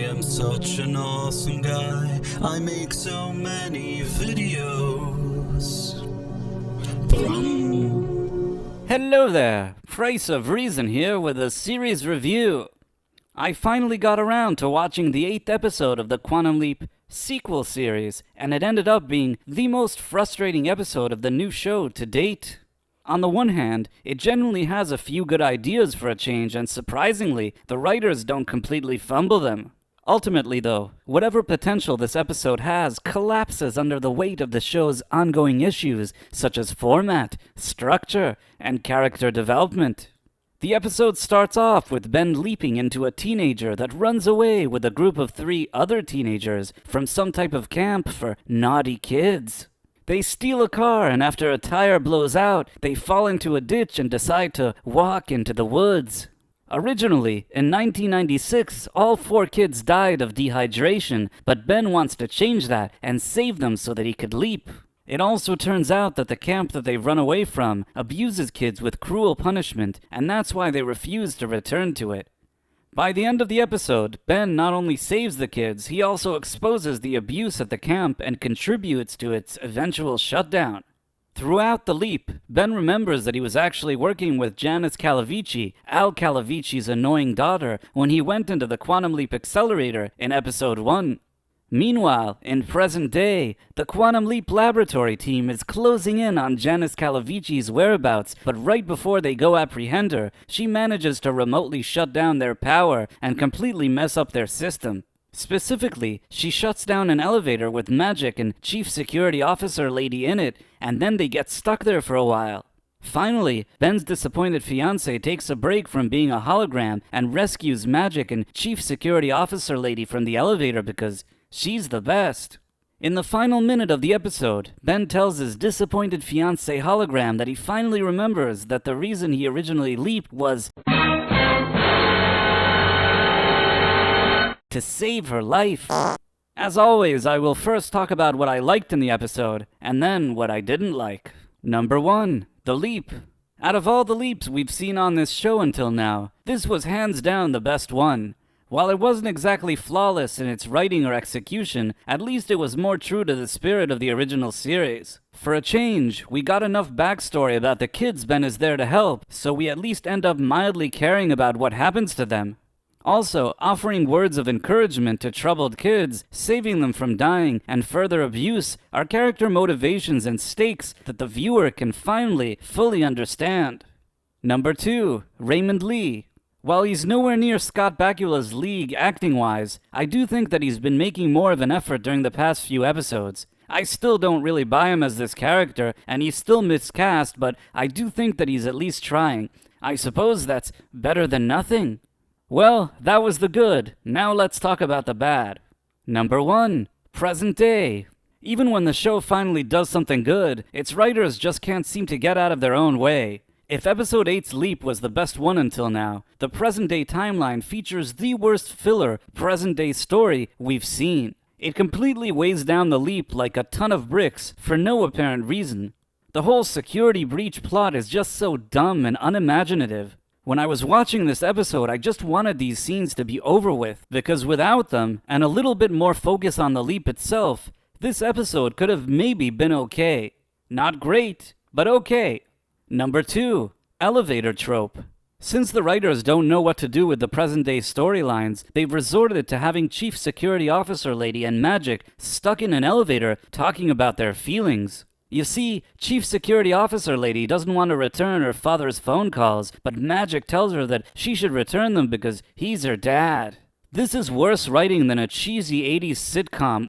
am such an awesome guy. I make so many videos. Hello there, Price of Reason here with a series review. I finally got around to watching the 8th episode of the Quantum Leap sequel series, and it ended up being the most frustrating episode of the new show to date. On the one hand, it genuinely has a few good ideas for a change, and surprisingly, the writers don't completely fumble them. Ultimately though, whatever potential this episode has collapses under the weight of the show's ongoing issues, such as format, structure, and character development. The episode starts off with Ben leaping into a teenager that runs away with a group of 3 other teenagers from some type of camp for naughty kids. They steal a car, and after a tire blows out, they fall into a ditch and decide to walk into the woods. Originally, in 1996, all 4 kids died of dehydration, but Ben wants to change that and save them so that he could leap. It also turns out that the camp that they've run away from abuses kids with cruel punishment, and that's why they refuse to return to it. By the end of the episode, Ben not only saves the kids, he also exposes the abuse at the camp and contributes to its eventual shutdown. Throughout the leap, Ben remembers that he was actually working with Janice Calavici, Al Calavici's annoying daughter, when he went into the Quantum Leap Accelerator in episode 1. Meanwhile, in present day, the Quantum Leap Laboratory team is closing in on Janice Calavici's whereabouts, but right before they go apprehend her, she manages to remotely shut down their power and completely mess up their system. Specifically, she shuts down an elevator with Magic and Chief Security Officer Lady in it, and then they get stuck there for a while. Finally, Ben's disappointed fiancée takes a break from being a hologram and rescues Magic and Chief Security Officer Lady from the elevator because she's the best. In the final minute of the episode, Ben tells his disappointed fiancée hologram that he finally remembers that the reason he originally leaped was to save her life. As always, I will first talk about what I liked in the episode, and then what I didn't like. Number 1, the leap. Out of all the leaps we've seen on this show until now, this was hands down the best one. While it wasn't exactly flawless in its writing or execution, at least it was more true to the spirit of the original series. For a change, we got enough backstory about the kids Ben is there to help, so we at least end up mildly caring about what happens to them. Also, offering words of encouragement to troubled kids, saving them from dying, and further abuse are character motivations and stakes that the viewer can finally fully understand. Number 2, Raymond Lee. While he's nowhere near Scott Bakula's league acting-wise, I do think that he's been making more of an effort during the past few episodes. I still don't really buy him as this character, and he's still miscast, but I do think that he's at least trying. I suppose that's better than nothing. Well, that was the good. Now let's talk about the bad. Number 1, present day. Even when the show finally does something good, its writers just can't seem to get out of their own way. If episode 8's leap was the best one until now, the present-day timeline features the worst filler present-day story we've seen. It completely weighs down the leap like a ton of bricks for no apparent reason. The whole security breach plot is just so dumb and unimaginative. When I was watching this episode, I just wanted these scenes to be over with, because without them, and a little bit more focus on the leap itself, this episode could have maybe been okay. Not great, but okay. Number 2, elevator trope. Since the writers don't know what to do with the present-day storylines, they've resorted to having Chief Security Officer Lady and Magic stuck in an elevator talking about their feelings. You see, Chief Security Officer Lady doesn't want to return her father's phone calls, but Magic tells her that she should return them because he's her dad. This is worse writing than a cheesy 80s sitcom.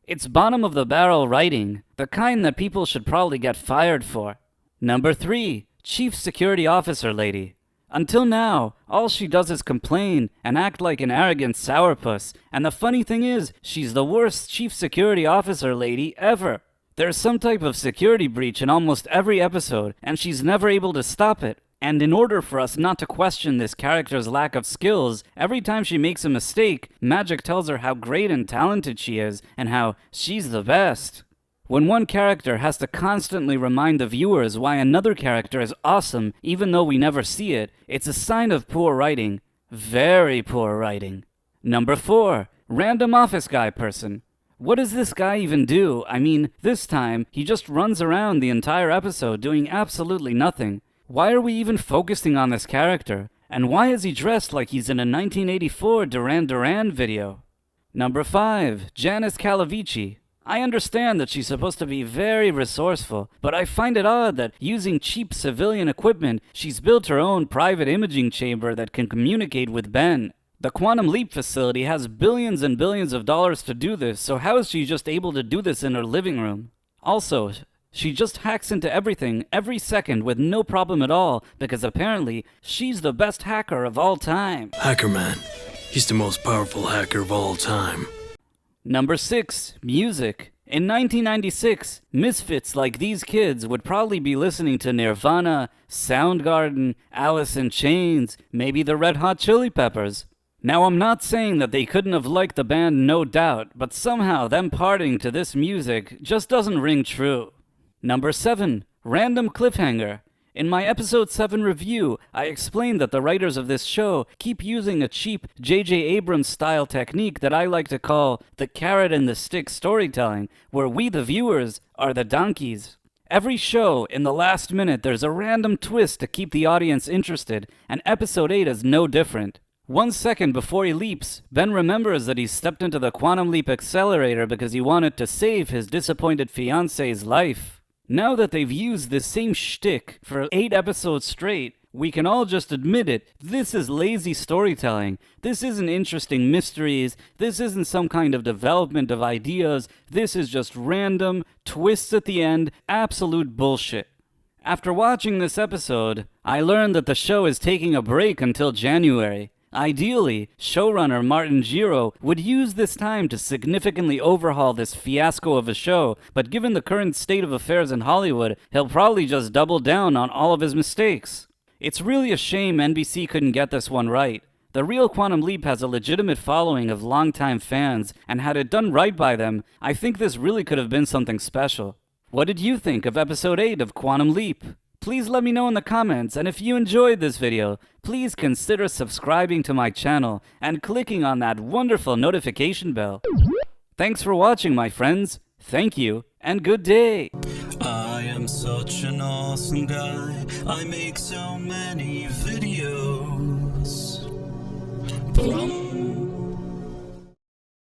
It's bottom-of-the-barrel writing, the kind that people should probably get fired for. Number 3, Chief Security Officer Lady. Until now, all she does is complain and act like an arrogant sourpuss, and the funny thing is, she's the worst Chief Security Officer Lady ever. There's some type of security breach in almost every episode, and she's never able to stop it. And in order for us not to question this character's lack of skills, every time she makes a mistake, Magic tells her how great and talented she is, and how she's the best. When one character has to constantly remind the viewers why another character is awesome even though we never see it, it's a sign of poor writing. Very poor writing. Number 4. Random office guy person. What does this guy even do? I mean, this time, he just runs around the entire episode doing absolutely nothing. Why are we even focusing on this character? And why is he dressed like he's in a 1984 Duran Duran video? Number 5. Janice Calavici. I understand that she's supposed to be very resourceful, but I find it odd that using cheap civilian equipment, she's built her own private imaging chamber that can communicate with Ben. The Quantum Leap facility has billions and billions of dollars to do this, so how is she just able to do this in her living room? Also, she just hacks into everything every second with no problem at all, because apparently she's the best hacker of all time. Hacker Man. He's the most powerful hacker of all time. Number 6. Music. In 1996, misfits like these kids would probably be listening to Nirvana, Soundgarden, Alice in Chains, maybe the Red Hot Chili Peppers. Now, I'm not saying that they couldn't have liked the band No Doubt, but somehow them partying to this music just doesn't ring true. Number 7. Random cliffhanger. In my episode 7 review, I explained that the writers of this show keep using a cheap J.J. Abrams style technique that I like to call the carrot and the stick storytelling, where we the viewers are the donkeys. Every show, in the last minute, there's a random twist to keep the audience interested, and episode 8 is no different. 1 second before he leaps, Ben remembers that he stepped into the Quantum Leap accelerator because he wanted to save his disappointed fiance's life. Now that they've used this same shtick for 8 episodes straight, we can all just admit it. This is lazy storytelling. This isn't interesting mysteries. This isn't some kind of development of ideas. This is just random twists at the end, absolute bullshit. After watching this episode, I learned that the show is taking a break until January. Ideally, showrunner Martin Giro would use this time to significantly overhaul this fiasco of a show, but given the current state of affairs in Hollywood, he'll probably just double down on all of his mistakes. It's really a shame NBC couldn't get this one right. The real Quantum Leap has a legitimate following of longtime fans, and had it done right by them, I think this really could have been something special. What did you think of episode 8 of Quantum Leap? Please let me know in the comments, and if you enjoyed this video, please consider subscribing to my channel and clicking on that wonderful notification bell. Thanks for watching, my friends. Thank you, and good day. I am such an awesome guy. I make so many videos. Boom.